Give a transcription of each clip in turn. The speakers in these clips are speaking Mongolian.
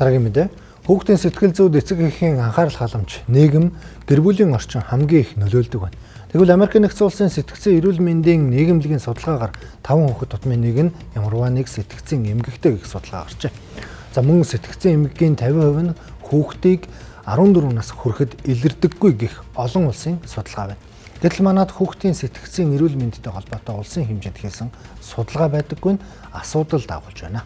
Дараагийн мэдээ. Хүүхдийн сэтгэл зүйд эцэг эхийн анхаарал халамж, нийгэм, гэр бүлийн орчин хамгийн их нөлөөлдөг байна. Тэгвэл Америк нэгдсэн улсын сэтгцийн эрүүл мэндийн нийгэмлэгийн судалгаагаар 5 хүүхэд тутмын нэг нь ямарваа нэг сэтгцийн эмгэгтэй гэх судалгаа гарчээ. За мөн сэтгцийн эмгэгийн 50% нь хүүхдийг 14 нас хүрэхэд илэрдэггүй гэх олон улсын судалгаа байна. Гэтэл манайд хүүхдийн сэтгцийн эрүүл мэндтэй холбоотой улсын хэмжээнд хийсэн судалгаа байдаггүй нь асуудал дагуулж байна.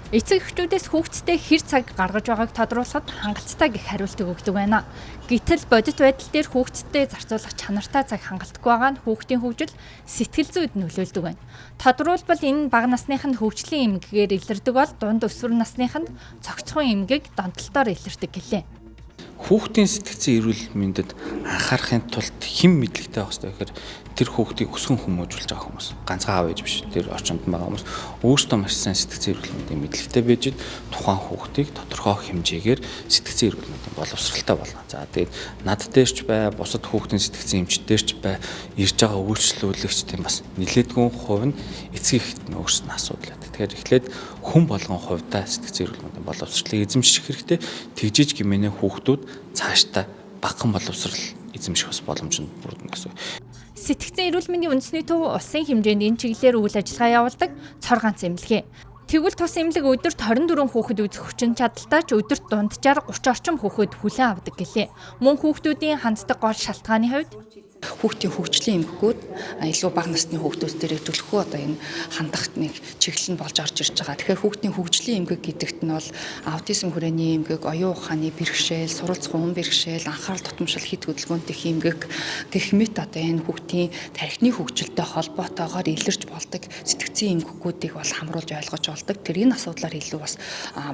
Эцэг эхчүүдээс хүүхдтэй хэр цаг гаргаж байгааг тодруулахад хангалттай гэх хариултыг өгдөг байна. Гэтэл бодит байдал дээр хүүхдтэй зарцуулах чанартай цаг хангалтгүй байгаа нь хүүхдийн хөгжил, сэтгэл зүйд нөлөөлдөг байна. Тодруулбал энэ бага насныханд хөгжлийн эмгэгээр илэрдэг бол дунд өсвөр насныханд цогцхон эмгэг донтолтоор илэрдэг гэлээ. Хүүхдийн сэтгцийн эрүүл мэндэд анхаарахын тулд хэн мэдлэгтэй байх ёстой гэхээр тэр хүүхдийг өсгөн хүмүүжүүлж байгаа хүмүүс. Ганцхан аав ээж биш. Тэр орчинд байгаа хүмүүс өөрсдөө маш сайн сэтгцийн эрүүл мэндийн мэдлэгтэй байж тухайн хүүхдийг тодорхой хэмжээгээр сэтгцийн эрүүл мэндийн боловсралтай болгоно. За тэгээд над дээр ч бай, бусад хүүхдийн сэтгцийн эмчдэр ч бай, ирж байгаа үйлчлүүлэгчдийн бас нэлээдгүй хувь нь эцэг эхт нь өөрсдөө асуудал байдаг. Тэгэхээр эхлээд хүн болгон хувьдаа сэтгцийн эрүүл мэндийн боловсролыг эзэмших хэрэгтэй. Тэгжиж гэмээнэ хүүхдүүд цаашдаа багахан боловсрал эзэмших бас боломж нь бүрдэнэ гэсэн. Сэтгцийн эрүүл мэндийн үндэсний төв улсын хэмжээнд энэ чиглэлээр үйл ажиллагаа явуулдаг цор ганц эмнэлэг. Тэгвэл тус эмнэлэг өдөрт 24 хүүхэд үзэх хүчин чадалтай ч өдөрт дунджаар 30 орчим хүүхэд хүлээн авдаг гэлээ. Мөн хүүхдүүдийн ханддаг гол шалтгааны хувьд хүүхдийн хөгжлийн эмгэгүүд илүү бага насны хүүхдүүд дээр төлөхөө одоо энэ хандахт нэг чиглэл нь болж орж ирж байгаа. Тэгэхээр хүүхдийн хөгжлийн эмгэг гэдэгт нь бол аутизм хүрээний эмгэг, оюун ухааны бэрхшээл, суралцах ум бэрхшээл, анхаарал татамшил хэд хөдөлгөөнтэй эмгэг гэх мэт одоо энэ хүүхдийн тархины хөгжилтэй холбоотойгоор илэрч болдог сэтгцийн эмгэгүүдийг бол хамруулж ойлгож болдог. Тэр энэ асуудлаар илүү бас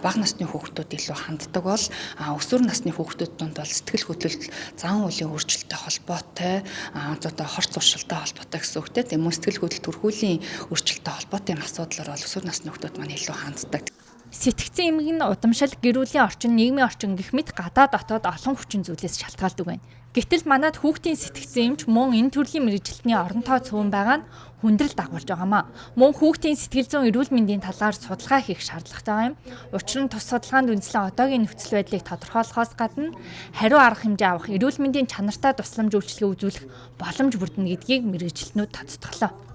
бага насны хүүхдүүд илүү ханддаг бол өсвөр насны хүүхдүүд донд бол сэтгэл хөдлөлт, зан үйлийн өөрчлөлттэй холбоотой одоо хорц уршилтай холбоотой гэсэн үгтэй. Тийм сэтгэл хөдлөлт төрхүүлийн өөрчлөлттэй холбоотой асуудлаар бол өсвөр насны хүүхдүүд маань илүү ханддаг. Сэтгцийн эмгэг нь удамшил, гэр бүлийн орчин, нийгмийн орчин гэх мэт гадаад дотоод олон хүчин зүйлээс шалтгаалдаг байна. Гэтэл манайд хүүхдийн сэтгцийн эмч мөн энэ төрлийн мэргэжилтний оронтой цөөн байгаа нь хүндрэл дагуулж байгаамаа. Мөн хүүхдийн сэтгэл зүйн эрүүл мэндийн талаар судалгаа хийх шаардлагатай юм. Учир нь тус судалгаанд үндэслэн одоогийн нөхцөл байдлыг тодорхойлохоос гадна хариу арга хэмжээ авах, эрүүл мэндийн чанартай тусламж үйлчилгээ үзүүлэх боломж бүрдэнэ гэдгийг мэргэжилтнүүд тодтоглоо.